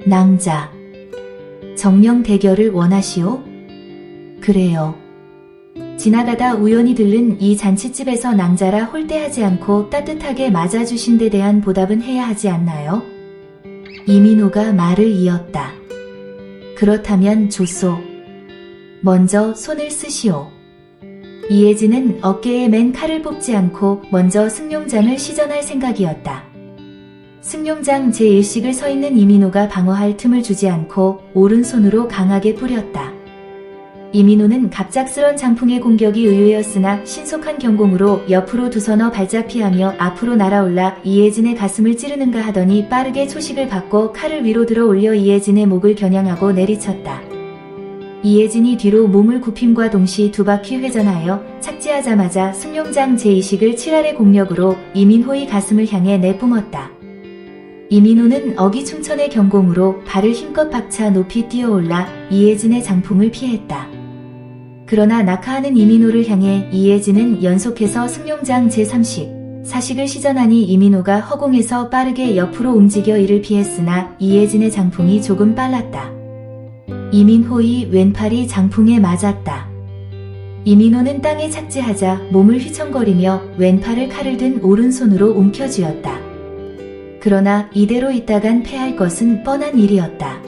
낭자. 정령 대결을 원하시오? 그래요. 지나가다 우연히 들른 이 잔칫집에서 낭자라 홀대하지 않고 따뜻하게 맞아주신 데 대한 보답은 해야 하지 않나요? 이민호가 말을 이었다. 그렇다면 좋소. 먼저 손을 쓰시오. 이혜진은 어깨에 맨 칼을 뽑지 않고 먼저 승용장을 시전할 생각이었다. 승용장 제1식을 서 있는 이민호가 방어할 틈을 주지 않고 오른손으로 강하게 뿌렸다. 이민호는 갑작스런 장풍의 공격이 의외였으나 신속한 경공으로 옆으로 두 서너 발짝 피하며 앞으로 날아올라 이혜진의 가슴을 찌르는가 하더니 빠르게 초식을 받고 칼을 위로 들어 올려 이혜진의 목을 겨냥하고 내리쳤다. 이혜진이 뒤로 몸을 굽힘과 동시 두 바퀴 회전하여 착지하자마자 승용장 제2식을 7할의 공력으로 이민호의 가슴을 향해 내뿜었다. 이민호는 어기충천의 경공으로 발을 힘껏 박차 높이 뛰어올라 이혜진의 장풍을 피했다. 그러나 낙하하는 이민호를 향해 이혜진은 연속해서 승용장 제3식, 4식을 시전하니 이민호가 허공에서 빠르게 옆으로 움직여 이를 피했으나 이혜진의 장풍이 조금 빨랐다. 이민호의 왼팔이 장풍에 맞았다. 이민호는 땅에 착지하자 몸을 휘청거리며 왼팔을 칼을 든 오른손으로 움켜쥐었다. 그러나 이대로 있다간 패할 것은 뻔한 일이었다.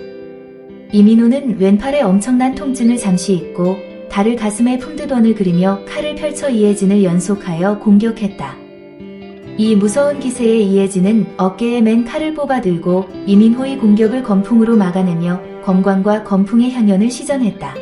이민호는 왼팔에 엄청난 통증을 잠시 잊고 달을 가슴에 품듯 원을 그리며 칼을 펼쳐 이혜진을 연속하여 공격했다. 이 무서운 기세에 이혜진은 어깨에 맨 칼을 뽑아 들고 이민호의 공격을 건풍으로 막아내며 검광과 건풍의 향연을 시전했다.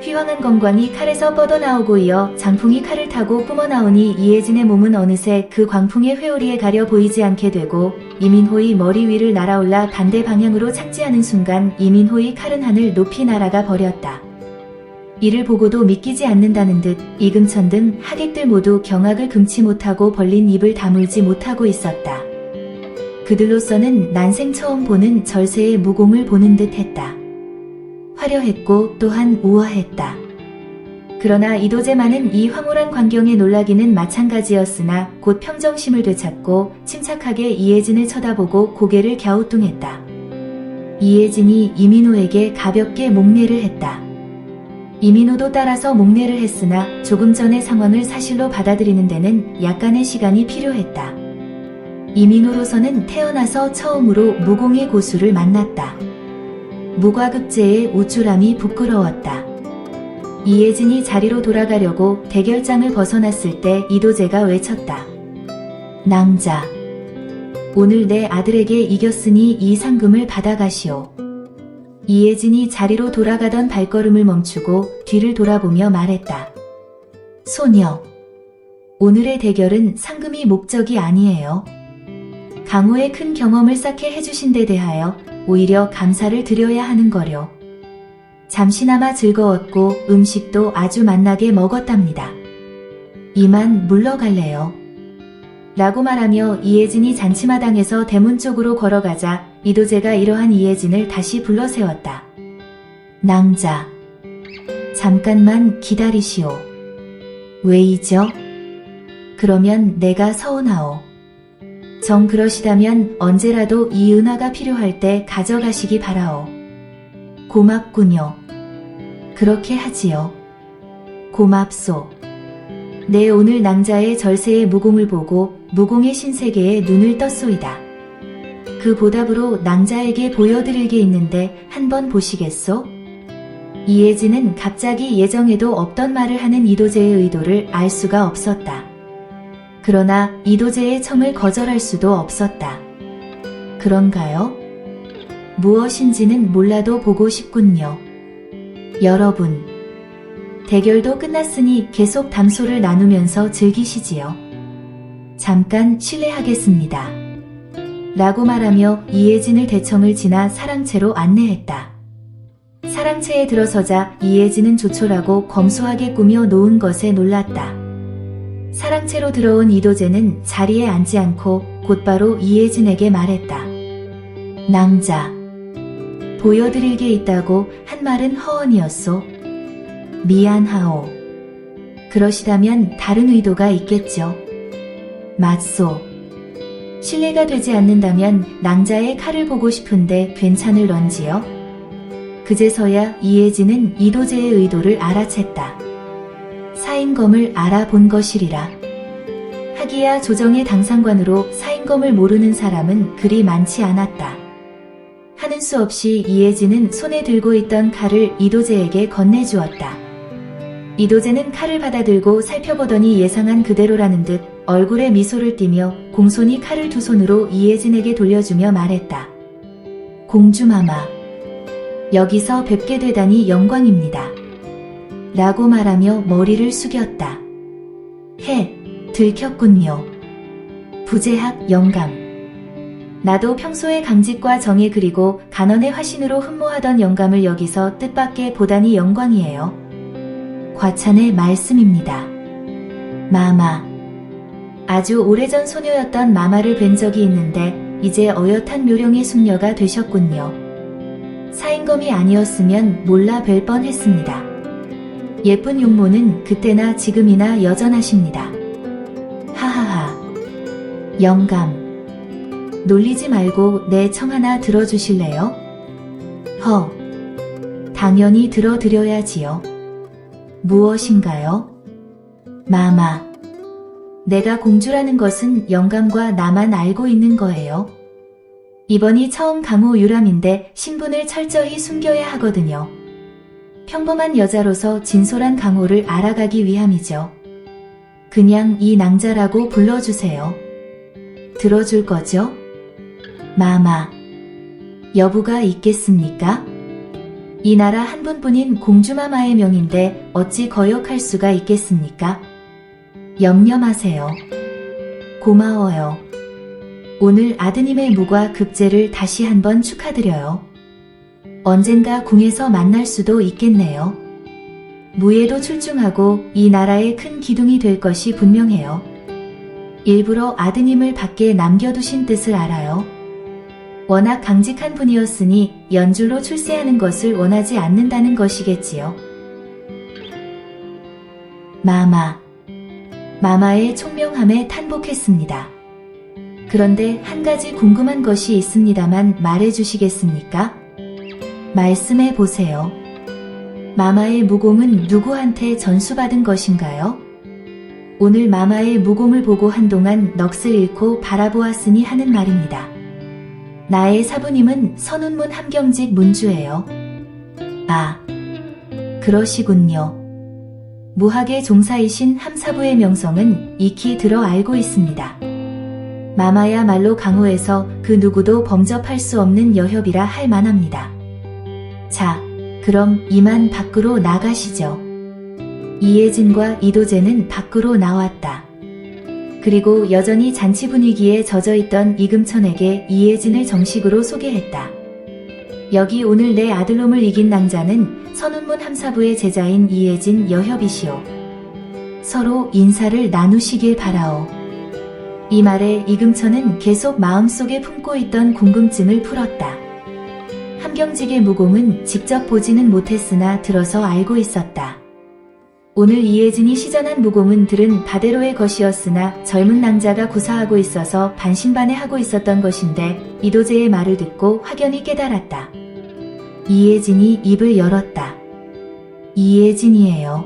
휘황한 검광이 칼에서 뻗어나오고 이어 장풍이 칼을 타고 뿜어나오니 이혜진의 몸은 어느새 그 광풍의 회오리에 가려 보이지 않게 되고 이민호의 머리 위를 날아올라 반대 방향으로 착지하는 순간 이민호의 칼은 하늘 높이 날아가 버렸다. 이를 보고도 믿기지 않는다는 듯 이금천 하객들 모두 경악을 금치 못하고 벌린 입을 다물지 못하고 있었다. 그들로서는 난생 처음 보는 절세의 무공을 보는 듯 했다. 화려했고 또한 우아했다. 그러나 이도제만은 이 황홀한 광경에 놀라기는 마찬가지였으나 곧 평정심을 되찾고 침착하게 이혜진을 쳐다보고 고개를 갸우뚱했다. 이혜진이 이민호에게 가볍게 목례를 했다. 이민호도 따라서 목례를 했으나 조금 전의 상황을 사실로 받아들이는 데는 약간의 시간이 필요했다. 이민호로서는 태어나서 처음으로 무공의 고수를 만났다. 무과급제의 우쭐함이 부끄러웠다. 이혜진이 자리로 돌아가려고 대결장을 벗어났을 때 이도제가 외쳤다. 낭자, 오늘 내 아들에게 이겼으니 이 상금을 받아가시오. 이혜진이 자리로 돌아가던 발걸음을 멈추고 뒤를 돌아보며 말했다. 소녀, 오늘의 대결은 상금이 목적이 아니에요. 강호의 큰 경험을 쌓게 해주신 데 대하여 오히려 감사를 드려야 하는 거려. 잠시나마 즐거웠고 음식도 아주 맛나게 먹었답니다. 이만 물러갈래요. 라고 말하며 이혜진이 잔치마당에서 대문 쪽으로 걸어가자 이도제가 이러한 이혜진을 다시 불러세웠다. 낭자, 잠깐만 기다리시오. 왜이죠? 그러면 내가 서운하오. 정 그러시다면 언제라도 이 은화가 필요할 때 가져가시기 바라오. 고맙군요. 그렇게 하지요. 고맙소. 내 오늘 낭자의 절세의 무공을 보고 무공의 신세계에 눈을 떴소이다. 그 보답으로 낭자에게 보여드릴 게 있는데 한번 보시겠소? 이혜진은 갑자기 예정에도 없던 말을 하는 이도제의 의도를 알 수가 없었다. 그러나 이도제의 청을 거절할 수도 없었다. 그런가요? 무엇인지는 몰라도 보고 싶군요. 여러분, 대결도 끝났으니 계속 담소를 나누면서 즐기시지요. 잠깐 실례하겠습니다. 라고 말하며 이혜진을 대청을 지나 사랑채로 안내했다. 사랑채에 들어서자 이혜진은 조촐하고 검소하게 꾸며 놓은 것에 놀랐다. 사랑채로 들어온 이도제는 자리에 앉지 않고 곧바로 이혜진에게 말했다. 낭자, 보여드릴 게 있다고 한 말은 허언이었소. 미안하오. 그러시다면 다른 의도가 있겠죠. 맞소. 신뢰가 되지 않는다면 낭자의 칼을 보고 싶은데 괜찮을런지요? 그제서야 이혜진은 이도재의 의도를 알아챘다. 사임검을 알아본 것이리라. 하기야 조정의 당상관으로 사임검을 모르는 사람은 그리 많지 않았다. 하는 수 없이 이혜진은 손에 들고 있던 칼을 이도재에게 건네주었다. 이도재는 칼을 받아들고 살펴보더니 예상한 그대로라는 듯 얼굴에 미소를 띠며 공손히 칼을 두 손으로 이혜진에게 돌려주며 말했다. 공주마마, 여기서 뵙게 되다니 영광입니다. 라고 말하며 머리를 숙였다. 들켰군요. 부재학 영감. 나도 평소에 강직과 정의 그리고 간언의 화신으로 흠모하던 영감을 여기서 뜻밖의 보다니 영광이에요. 과찬의 말씀입니다. 마마. 아주 오래전 소녀였던 마마를 뵌 적이 있는데 이제 어엿한 묘령의 숙녀가 되셨군요. 사임검이 아니었으면 몰라 뵐 뻔했습니다. 예쁜 용모는 그때나 지금이나 여전하십니다. 하하하. 영감. 놀리지 말고 내 청 하나 들어주실래요? 당연히 들어드려야지요. 무엇인가요? 마마. 내가 공주라는 것은 영감과 나만 알고 있는 거예요. 이번이 처음 강호 유람인데 신분을 철저히 숨겨야 하거든요. 평범한 여자로서 진솔한 강호를 알아가기 위함이죠. 그냥 이 낭자라고 불러주세요. 들어줄 거죠? 마마. 여부가 있겠습니까? 이 나라 한 분뿐인 공주마마의 명인데 어찌 거역할 수가 있겠습니까? 염려 마세요. 고마워요. 오늘 아드님의 무과 급제를 다시 한번 축하드려요. 언젠가 궁에서 만날 수도 있겠네요. 무예도 출중하고 이 나라의 큰 기둥이 될 것이 분명해요. 일부러 아드님을 밖에 남겨두신 뜻을 알아요. 워낙 강직한 분이었으니 연줄로 출세하는 것을 원하지 않는다는 것이겠지요. 마마의 총명함에 탄복했습니다. 그런데 한 가지 궁금한 것이 있습니다만 말해주시겠습니까? 말씀해 보세요. 마마의 무공은 누구한테 전수받은 것인가요? 오늘 마마의 무공을 보고 한동안 넋을 잃고 바라보았으니 하는 말입니다. 나의 사부님은 선운문 함경직 문주예요. 아, 그러시군요. 무학의 종사이신 함사부의 명성은 익히 들어 알고 있습니다. 마마야말로 강호에서 그 누구도 범접할 수 없는 여협이라 할 만합니다. 자, 그럼 이만 밖으로 나가시죠. 이혜진과 이도재는 밖으로 나왔다. 그리고 여전히 잔치 분위기에 젖어있던 이금천에게 이혜진을 정식으로 소개했다. 여기 오늘 내 아들놈을 이긴 낭자는 선운문 함사부의 제자인 이혜진 여협이시오. 서로 인사를 나누시길 바라오. 이 말에 이금천은 계속 마음속에 품고 있던 궁금증을 풀었다. 함경직의 무공은 직접 보지는 못했으나 들어서 알고 있었다. 오늘 이혜진이 시전한 무공은 들은 바대로의 것이었으나 젊은 낭자가 구사하고 있어서 반신반의하고 있었던 것인데 이도재의 말을 듣고 확연히 깨달았다. 이혜진이 입을 열었다. 이혜진이에요.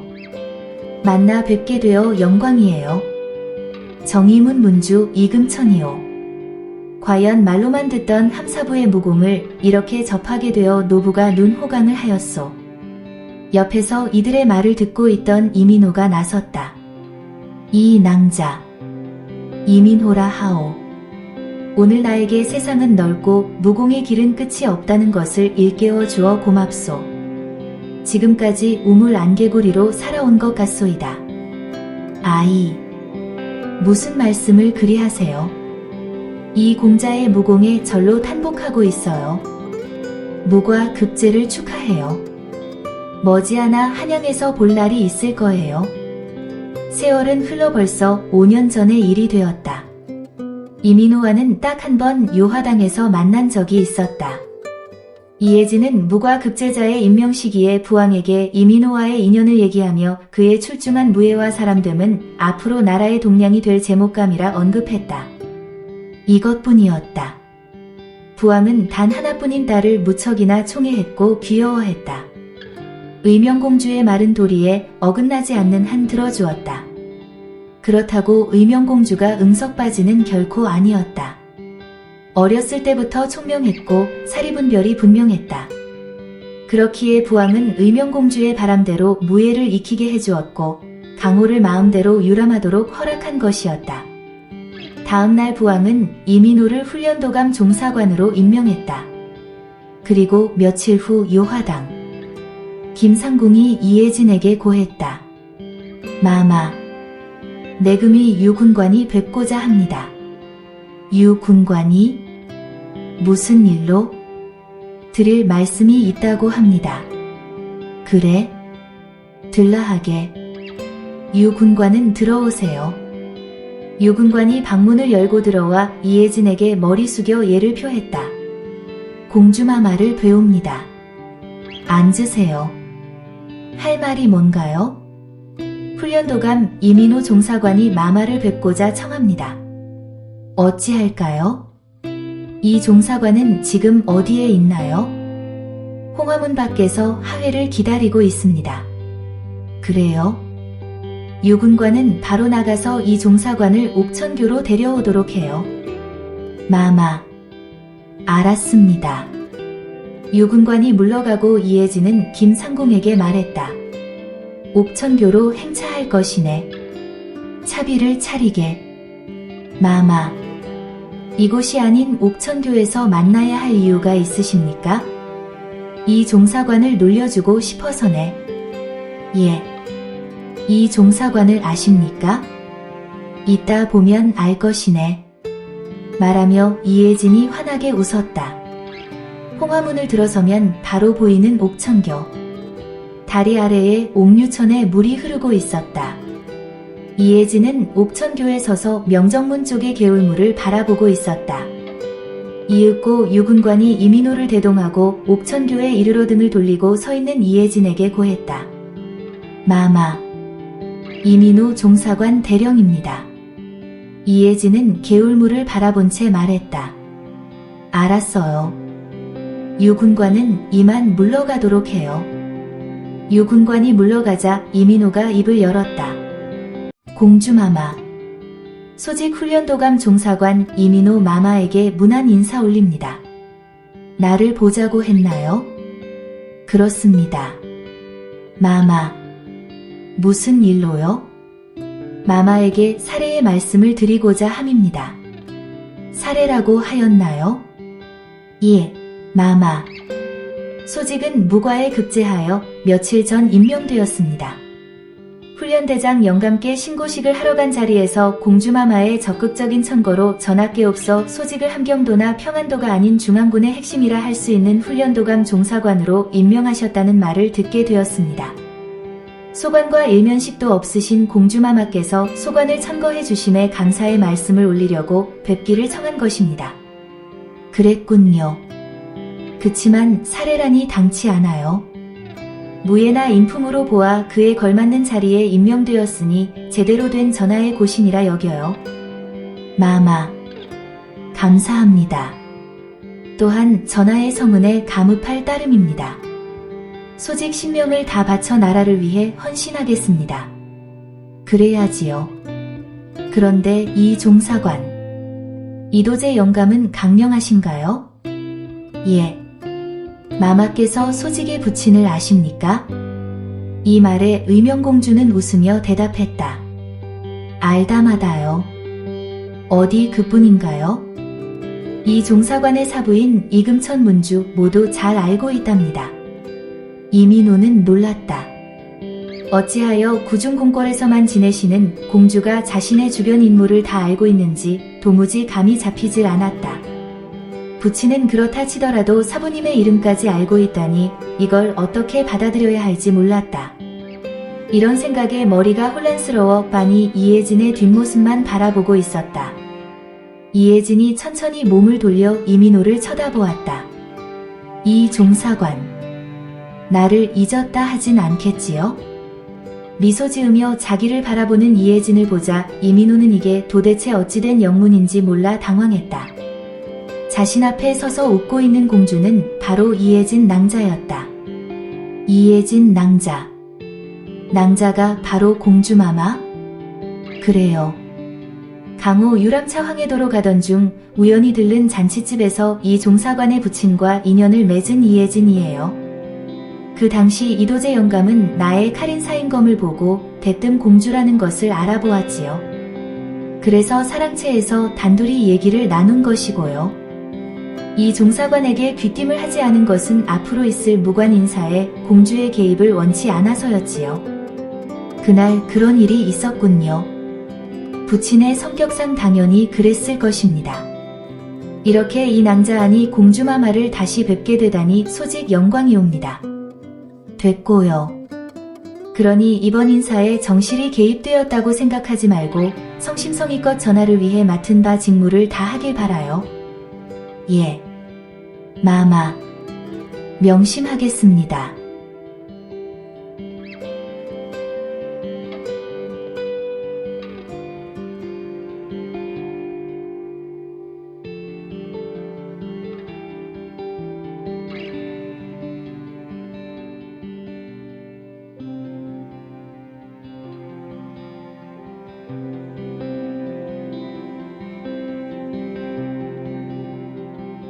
만나 뵙게 되어 영광이에요. 정의문 문주 이금천이요. 과연 말로만 듣던 함사부의 무공을 이렇게 접하게 되어 노부가 눈호강을 하였소. 옆에서 이들의 말을 듣고 있던 이민호가 나섰다. 이 낭자, 이민호라 하오. 오늘 나에게 세상은 넓고 무공의 길은 끝이 없다는 것을 일깨워 주어 고맙소. 지금까지 우물 안개구리로 살아온 것 같소이다. 아이, 무슨 말씀을 그리 하세요? 이 공자의 무공에 절로 탄복하고 있어요. 무과 급제를 축하해요. 머지않아 한양에서 볼 날이 있을 거예요. 세월은 흘러 벌써 5년 전의 일이 되었다. 이민호와는 딱 한 번 요화당에서 만난 적이 있었다. 이혜진은 무과 급제자의 임명 시기에 부왕에게 이민호와의 인연을 얘기하며 그의 출중한 무예와 사람됨은 앞으로 나라의 동량이 될 제목감이라 언급했다. 이것뿐이었다. 부왕은 단 하나뿐인 딸을 무척이나 총애했고 귀여워했다. 의명공주의 마른 도리에 어긋나지 않는 한 들어주었다. 그렇다고 의명공주가 응석바지는 결코 아니었다. 어렸을 때부터 총명했고 사리분별이 분명했다. 그렇기에 부왕은 의명공주의 바람대로 무예를 익히게 해주었고 강호를 마음대로 유람하도록 허락한 것이었다. 다음날 부왕은 이민호를 훈련도감 종사관으로 임명했다. 그리고 며칠 후 요화당 김상궁이 이혜진에게 고했다. 마마, 내금이 유군관이 뵙고자 합니다. 유군관이 무슨 일로? 드릴 말씀이 있다고 합니다. 그래? 들라하게. 유군관은 들어오세요. 유군관이 방문을 열고 들어와 이혜진에게 머리 숙여 예를 표했다. 공주마마를 뵈옵니다. 앉으세요. 할 말이 뭔가요? 훈련도감 이민호 종사관이 마마를 뵙고자 청합니다. 어찌할까요? 이 종사관은 지금 어디에 있나요? 홍화문 밖에서 하회를 기다리고 있습니다. 그래요? 유군관은 바로 나가서 이 종사관을 옥천교로 데려오도록 해요. 마마, 알았습니다. 유군관이 물러가고 이혜진은 김상궁에게 말했다. 옥천교로 행차할 것이네. 차비를 차리게. 마마, 이곳이 아닌 옥천교에서 만나야 할 이유가 있으십니까? 이 종사관을 놀려주고 싶어서네. 예. 이 종사관을 아십니까? 이따 보면 알 것이네. 말하며 이혜진이 환하게 웃었다. 홍화문을 들어서면 바로 보이는 옥천교. 다리 아래에 옥류천에 물이 흐르고 있었다. 이혜진은 옥천교에 서서 명정문 쪽의 개울물을 바라보고 있었다. 이윽고 유군관이 이민호를 대동하고 옥천교에 이르러 등을 돌리고 서 있는 이혜진에게 고했다. 마마, 이민호 종사관 대령입니다. 이혜진은 개울물을 바라본 채 말했다. 알았어요. 유군관은 이만 물러가도록 해요. 유군관이 물러가자 이민호가 입을 열었다. 공주마마. 소직 훈련도감 종사관 이민호 마마에게 문안 인사 올립니다. 나를 보자고 했나요? 그렇습니다. 마마. 무슨 일로요? 마마에게 사례의 말씀을 드리고자 함입니다. 사례라고 하였나요? 예, 마마. 소직은 무과에 급제하여 며칠 전 임명되었습니다. 훈련대장 영감께 신고식을 하러 간 자리에서 공주마마의 적극적인 청거로 전학계 없어 소직을 함경도나 평안도가 아닌 중앙군의 핵심이라 할 수 있는 훈련도감 종사관으로 임명하셨다는 말을 듣게 되었습니다. 소관과 일면식도 없으신 공주마마께서 소관을 청거해 주심에 감사의 말씀을 올리려고 뵙기를 청한 것입니다. 그랬군요. 그치만 사례라니 당치 않아요. 무예나 인품으로 보아 그에 걸맞는 자리에 임명되었으니 제대로 된 전하의 고신이라 여겨요. 마마, 감사합니다. 또한 전하의 성은에 감읍할 따름입니다. 소직 신명을 다 바쳐 나라를 위해 헌신하겠습니다. 그래야지요. 그런데 이 종사관, 이도재 영감은 강령하신가요? 예. 마마께서 소직의 부친을 아십니까? 이 말에 의명공주는 웃으며 대답했다. 알다마다요. 어디 그뿐인가요? 이 종사관의 사부인 이금천 문주 모두 잘 알고 있답니다. 이민호는 놀랐다. 어찌하여 구중공궐에서만 지내시는 공주가 자신의 주변 인물을 다 알고 있는지 도무지 감이 잡히질 않았다. 부친은 그렇다 치더라도 사부님의 이름까지 알고 있다니 이걸 어떻게 받아들여야 할지 몰랐다. 이런 생각에 머리가 혼란스러워 빤히 이혜진의 뒷모습만 바라보고 있었다. 이혜진이 천천히 몸을 돌려 이민호를 쳐다보았다. 이 종사관, 나를 잊었다 하진 않겠지요? 미소 지으며 자기를 바라보는 이혜진을 보자 이민호는 이게 도대체 어찌된 영문인지 몰라 당황했다. 자신 앞에 서서 웃고 있는 공주는 바로 이혜진 낭자였다. 이혜진 낭자. 낭자가 바로 공주마마? 그래요. 강호 유람차 황해도로 가던 중 우연히 들른 잔치집에서 이 종사관의 부친과 인연을 맺은 이혜진이에요. 그 당시 이도재 영감은 나의 칼인사인검을 보고 대뜸 공주라는 것을 알아보았지요. 그래서 사랑채에서 단둘이 얘기를 나눈 것이고요. 이 종사관에게 귀띔을 하지 않은 것은 앞으로 있을 무관 인사에 공주의 개입을 원치 않아서였지요. 그날 그런 일이 있었군요. 부친의 성격상 당연히 그랬을 것입니다. 이렇게 이 낭자아니 공주마마를 다시 뵙게 되다니 소직 영광이옵니다. 됐고요. 그러니 이번 인사에 정실이 개입되었다고 생각하지 말고 성심성의껏 전하를 위해 맡은 바 직무를 다 하길 바라요. 예. 마마. 명심하겠습니다.